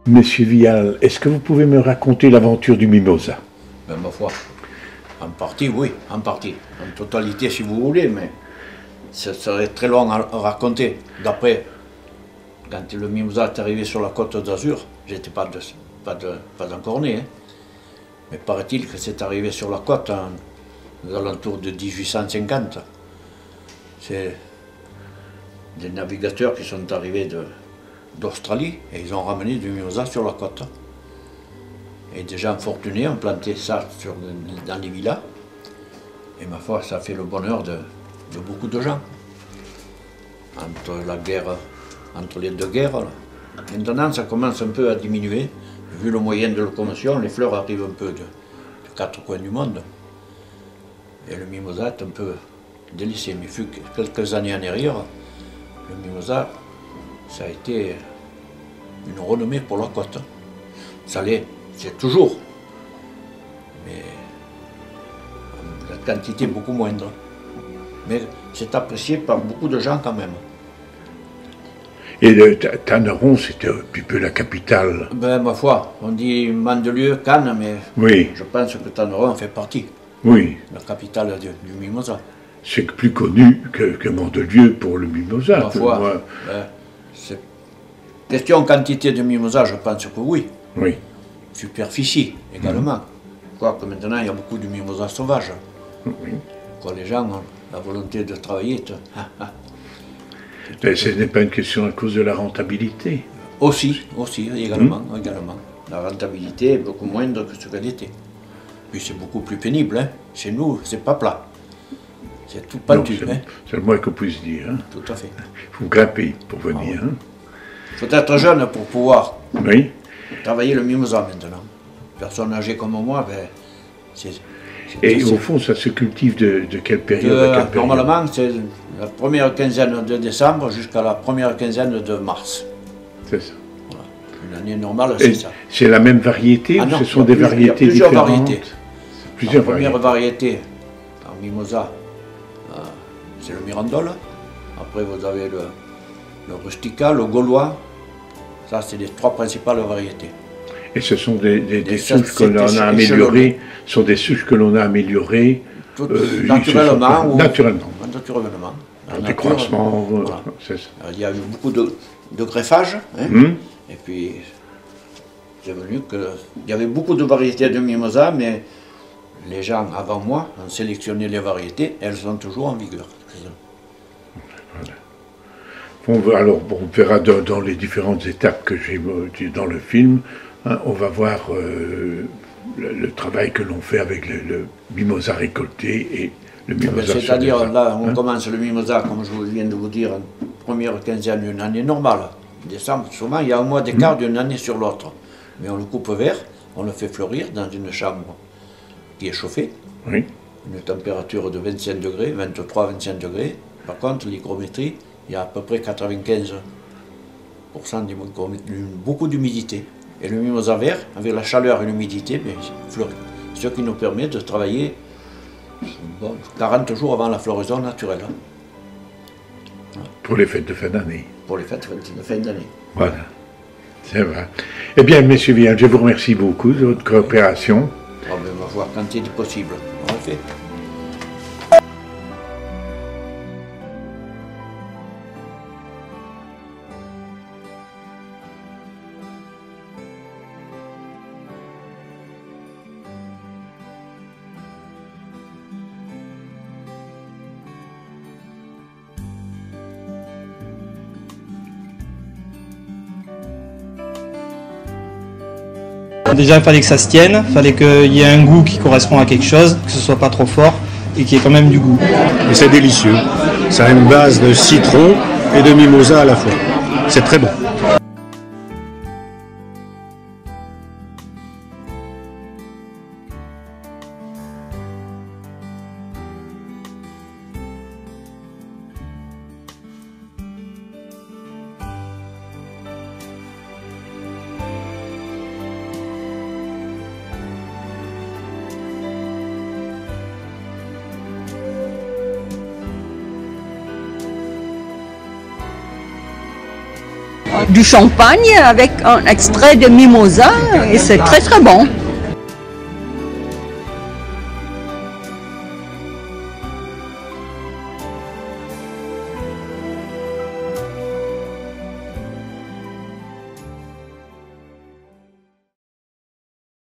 Monsieur Vial, est-ce que vous pouvez me raconter l'aventure du Mimosa? Ben, ma foi, en partie, oui, en partie. En totalité, si vous voulez, mais ça serait très long à raconter. D'après, quand le Mimosa est arrivé sur la côte d'Azur, j'étais pas encore né, hein. Mais paraît-il que c'est arrivé sur la côte aux alentours de 1850. C'est des navigateurs qui sont arrivés d'Australie et ils ont ramené du Mimosa sur la côte. Et des gens fortunés ont planté ça dans les villas. Et ma foi, ça a fait le bonheur de beaucoup de gens. Entre les deux guerres, là. Maintenant, ça commence un peu à diminuer. Vu le moyen de locomotion, les fleurs arrivent un peu de quatre coins du monde. Et le Mimosa est un peu délaissé. Mais fut quelques années en arrière, le Mimosa, ça a été une renommée pour la côte. Ça l'est, c'est toujours. Mais la quantité est beaucoup moindre. Mais c'est apprécié par beaucoup de gens quand même. Et Tanneron, c'était un petit peu la capitale. Ben, ma foi, on dit Mandelieu, Cannes, mais oui. Je pense que Tanneron en fait partie. Oui. La capitale du Mimosa. C'est plus connu que Mandelieu pour le Mimosa. Ma foi, ben, question quantité de Mimosa, je pense que oui. Oui. Superficie également. Quoique maintenant, il y a beaucoup de Mimosa sauvages. Oui. Quoi, les gens ont la volonté de travailler. Mais ce n'est pas une question à cause de la rentabilité. Aussi, également. La rentabilité est beaucoup moindre que ce qu'elle était. Puis c'est beaucoup plus pénible. Hein. Chez nous, c'est pas plat. C'est tout pentu. C'est le moins qu'on puisse dire. Hein. Tout à fait. Il faut grimper pour venir. Il faut être jeune pour pouvoir travailler le Mimosa maintenant. Personne âgée comme moi, ben, et au fond, ça se cultive de quelle période à quelle période? Normalement, c'est la première quinzaine de décembre jusqu'à la première quinzaine de mars. C'est ça. Voilà. Une année normale, c'est ça. C'est la même variété ou ce sont des variétés différentes? Plusieurs variétés. La première variété en Mimosa, c'est le Mirandole. Après, vous avez le Rustica, le Gaulois. Ça, c'est les trois principales variétés. Et ce sont des souches que l'on a améliorées, sont des souches que l'on a améliorées naturellement. Naturellement. Des décroissements, voilà. C'est ça. Il y a eu beaucoup de greffage, hein, et puis c'est venu qu'il y avait beaucoup de variétés de Mimosa, mais les gens avant moi ont sélectionné les variétés, elles sont toujours en vigueur. Voilà. Alors, on verra dans les différentes étapes que j'ai dans le film, hein, on va voir le travail que l'on fait avec le Mimosa récolté et le Mimosa. C'est-à-dire, là, on commence le Mimosa, comme je viens de vous dire, première quinzaine d'une année normale. Décembre, souvent, il y a un mois d'écart d'une année sur l'autre. Mais on le coupe vert, on le fait fleurir dans une chambre qui est chauffée. Oui. Une température de 25 degrés, 23-25 degrés. Par contre, l'hygrométrie, il y a à peu près 95% beaucoup d'humidité. Et le Mimosa vert, avec la chaleur et l'humidité, fleurit. Ce qui nous permet de travailler 40 jours avant la floraison naturelle. Pour les fêtes de fin d'année. Pour les fêtes de fin d'année. Voilà, c'est vrai. Eh bien, M. Vial, je vous remercie beaucoup de votre coopération. On va voir quand il est possible. On le fait. Déjà, il fallait que ça se tienne, il fallait qu'il y ait un goût qui correspond à quelque chose, que ce soit pas trop fort et qu'il y ait quand même du goût. Et c'est délicieux. Ça a une base de citron et de mimosa à la fois. C'est très bon. du champagne avec un extrait de mimosa et c'est très très bon.